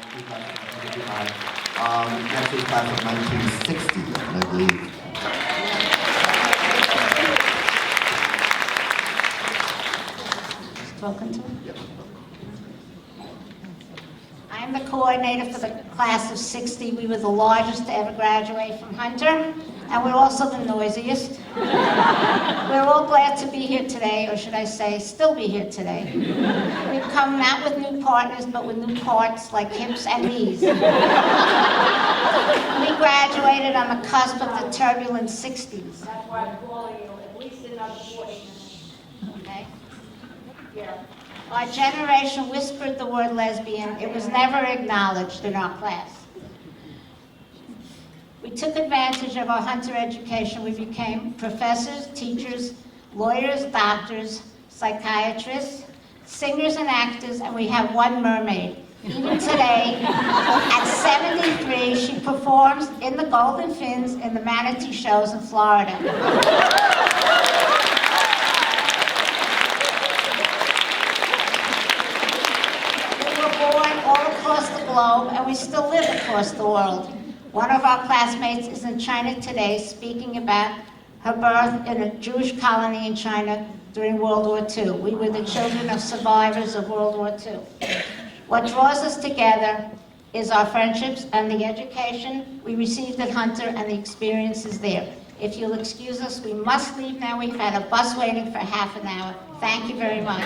Thank you, class. Thank you, next is class of 1960, I believe. Spoken to? Yep. I'm the coordinator for the class of 60. We were the largest to ever graduate from Hunter, and we're also the noisiest. We're all glad to be here today, or should I say, still be here today. We've come not with new partners, but with new parts like hips and knees. We graduated on the cusp of the turbulent 60s. That's why I'm calling you, at least another 40 minutes. Okay? Yeah. Our generation whispered the word lesbian. It was never acknowledged in our class. We took advantage of our Hunter education. We became professors, teachers, lawyers, doctors, psychiatrists, singers and actors, and we have one mermaid. Even today, at 73, she performs in the Golden Fins in the manatee shows in Florida. All across the globe, and we still live across the world. One of our classmates is in China today speaking about her birth in a Jewish colony in China during World War II. We were the children of survivors of World War II. What draws us together is our friendships and the education we received at Hunter and the experiences there. If you'll excuse us, we must leave now. We've had a bus waiting for half an hour. Thank you very much.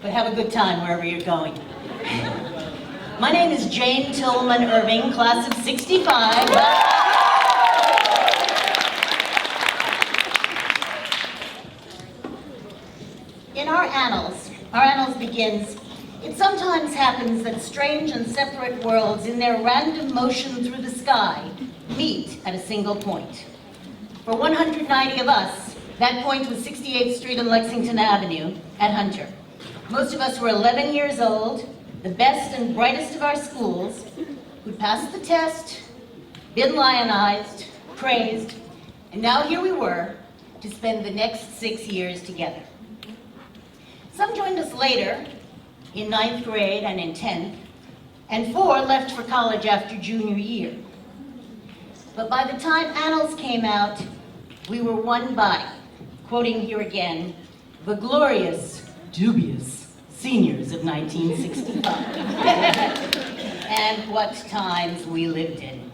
But have a good time wherever you're going. My name is Jane Tillman Irving, class of 65. In our annals begins, it sometimes happens that strange and separate worlds in their random motion through the sky meet at a single point. For 190 of us, that point was 68th Street and Lexington Avenue at Hunter. Most of us were 11 years old, the best and brightest of our schools, who'd passed the test, been lionized, praised, and now here we were to spend the next 6 years together. Some joined us later, in 9th grade and in 10th, and 4 left for college after junior year. But by the time annals came out, we were one body, quoting here again, the glorious, dubious seniors of 1965. And what times we lived in.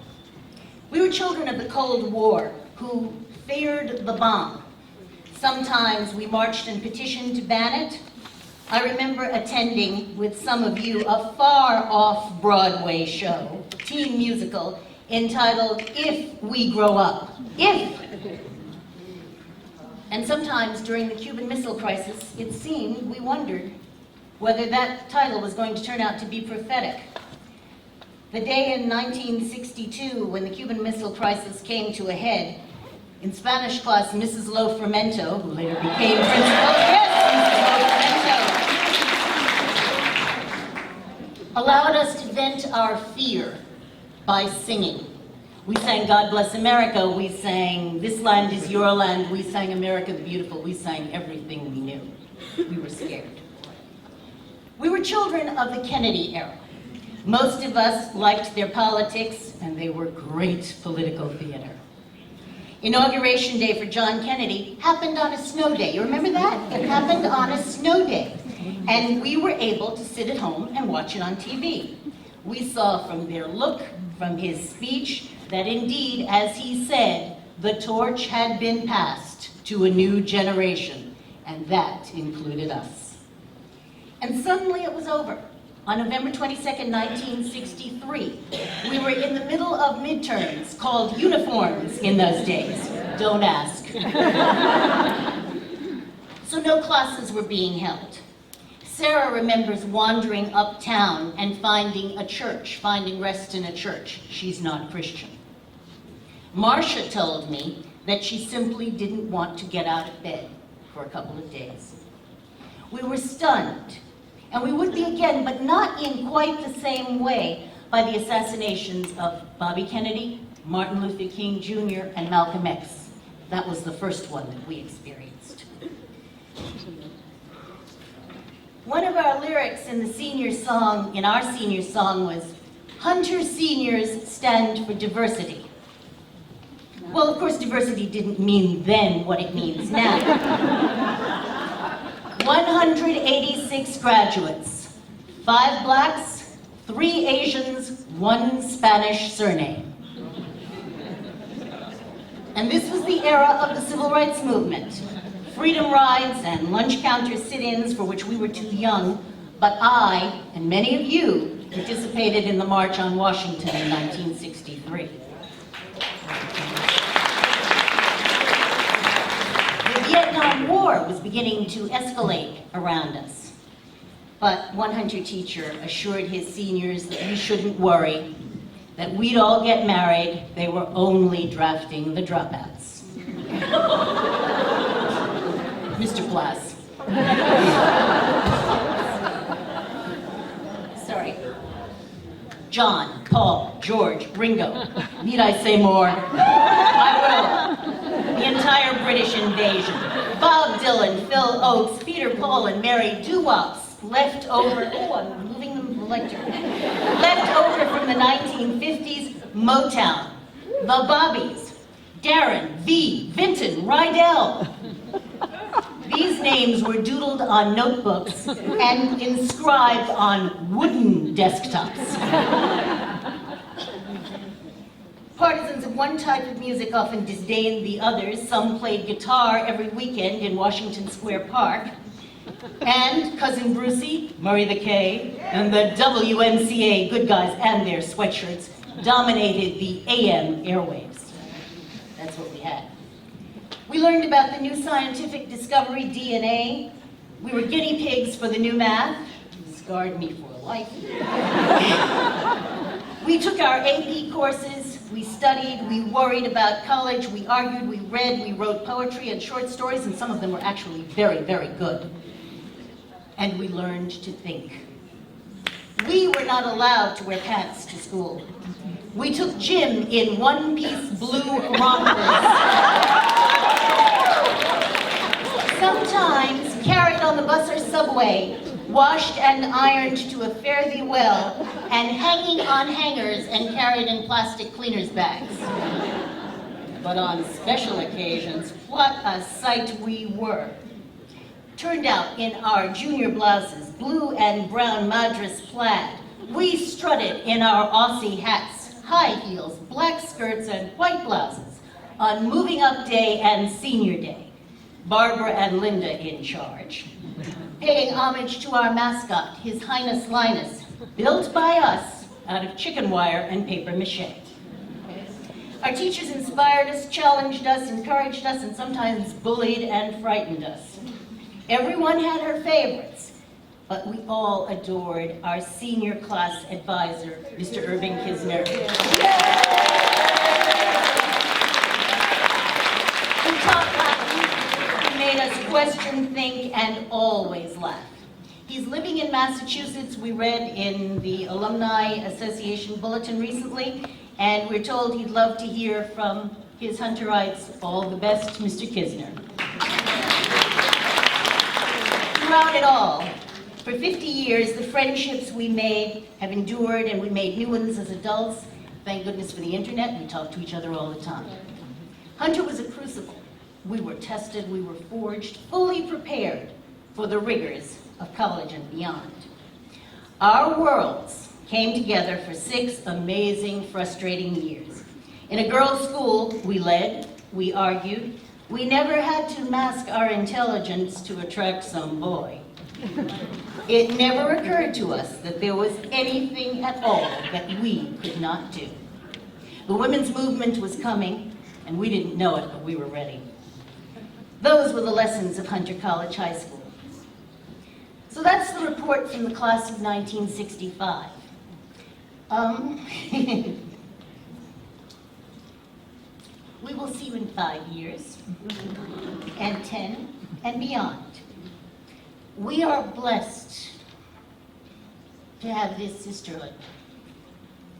We were children of the Cold War who feared the bomb. Sometimes we marched and petitioned to ban it. I remember attending with some of you a far-off Broadway show, teen musical, entitled If We Grow Up. If! And sometimes during the Cuban Missile Crisis, it seemed we wondered whether that title was going to turn out to be prophetic. The day in 1962 when the Cuban Missile Crisis came to a head, in Spanish class, Mrs. Lo Fermento, who later became principal, allowed us to vent our fear by singing. We sang God Bless America, we sang This Land Is Your Land, we sang America the Beautiful, we sang everything we knew. We were scared. We were children of the Kennedy era. Most of us liked their politics, and they were great political theater. Inauguration Day for John Kennedy happened on a snow day. You remember that? It happened on a snow day. And we were able to sit at home and watch it on TV. We saw from their look, from his speech, that indeed, as he said, the torch had been passed to a new generation, and that included us. And suddenly it was over. On November 22nd, 1963, we were in the middle of midterms, called uniforms in those days. Don't ask. So no classes were being held. Sarah remembers wandering uptown and finding a church, finding rest in a church. She's not Christian. Marcia told me that she simply didn't want to get out of bed. for a couple of days. We were stunned, and we would be again, but not in quite the same way, by the assassinations of Bobby Kennedy, Martin Luther King Jr., and Malcolm X. That was the first one that we experienced. One of our lyrics in our senior song was, "Hunter seniors stand for diversity." Well, of course, diversity didn't mean then what it means now. 186 graduates, 5 blacks, 3 Asians, 1 Spanish surname. And this was the era of the civil rights movement. Freedom rides and lunch counter sit-ins for which we were too young, but I, and many of you, participated in the March on Washington in 1963. The Vietnam War was beginning to escalate around us, but one Hunter teacher assured his seniors that we shouldn't worry, that we'd all get married, they were only drafting the dropouts. Mr. Plass. Sorry. John, Paul, George, Ringo. Need I say more? I will. The entire British invasion. Bob Dylan, Phil Oakes, Peter, Paul, and Mary Doo-wops left over. Oh, I'm moving the lecture. Left over from the 1950s, Motown. The Bobbies. Darren, V, Vinton, Rydell. These names were doodled on notebooks and inscribed on wooden desktops. Partisans of one type of music often disdained the others. Some played guitar every weekend in Washington Square Park. And Cousin Brucey, Murray the K, and the WMCA Good Guys and their sweatshirts dominated the AM airwaves. That's what we had. We learned about the new scientific discovery, DNA. We were guinea pigs for the new math. Scarred me for life. We took our AP courses. We studied. We worried about college. We argued. We read. We wrote poetry and short stories, and some of them were actually very, very good. And we learned to think. We were not allowed to wear pants to school. We took gym in one-piece blue rompers. Sometimes carried on the bus or subway, washed and ironed to a fare thee well, and hanging on hangers and carried in plastic cleaners bags. But on special occasions, what a sight we were. Turned out in our junior blouses, blue and brown Madras plaid. We strutted in our Aussie hats, high heels, black skirts, and white blouses on moving up day and senior day. Barbara and Linda in charge. Paying homage to our mascot, His Highness Linus, built by us out of chicken wire and paper mache. Our teachers inspired us, challenged us, encouraged us, and sometimes bullied and frightened us. Everyone had her favorites, but we all adored our senior class advisor, Mr. Irving Kisner. He taught Latin, he made us question, think, and always laugh. He's living in Massachusetts, we read in the Alumni Association Bulletin recently, and we're told he'd love to hear from his Hunterites. All the best, Mr. Kisner. Throughout it all, for 50 years, the friendships we made have endured, and we made new ones as adults. Thank goodness for the internet, we talk to each other all the time. Hunter was a crucible. We were tested, we were forged, fully prepared for the rigors of college and beyond. Our worlds came together for 6 amazing, frustrating years. In a girls' school, we led, we argued, we never had to mask our intelligence to attract some boy. It never occurred to us that there was anything at all that we could not do. The women's movement was coming, and we didn't know it, but we were ready. Those were the lessons of Hunter College High School. So that's the report from the class of 1965. We will see you in 5 years, and 10, and beyond. We are blessed to have this sisterhood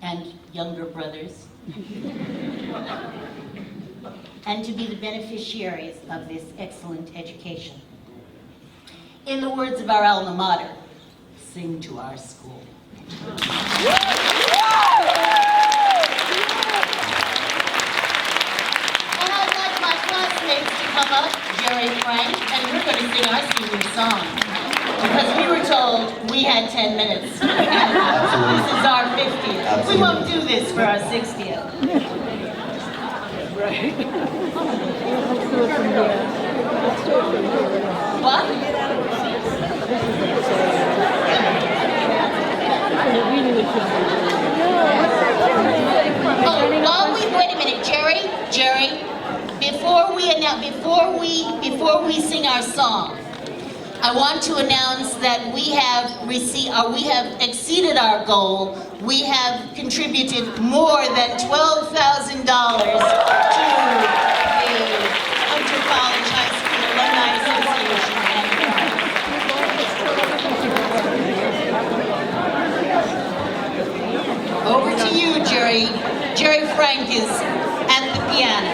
and younger brothers and to be the beneficiaries of this excellent education. In the words of our alma mater, sing to our school. And I'd like my classmates to come up, Jerry and Frank, and we're going to sing our senior song. Because we were told we had 10 minutes. This is our 50th. Absolutely. We won't do this for our 60th. Right. Let's do it from here. Let's do it from here. What? Oh, wait a minute, Jerry, before we sing our song, I want to announce that we have exceeded our goal. We have contributed more than $12,000 to the Hunter College High School Alumni Association. Over to you, Jerry. Jerry Frank is at the piano.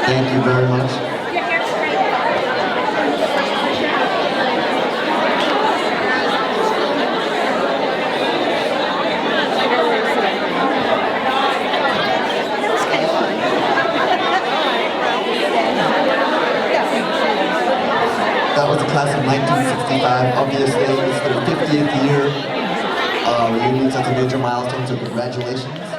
Thank you very much. That was the class of 1965. Obviously, it's the 50th year reunion, such a major milestone, so congratulations.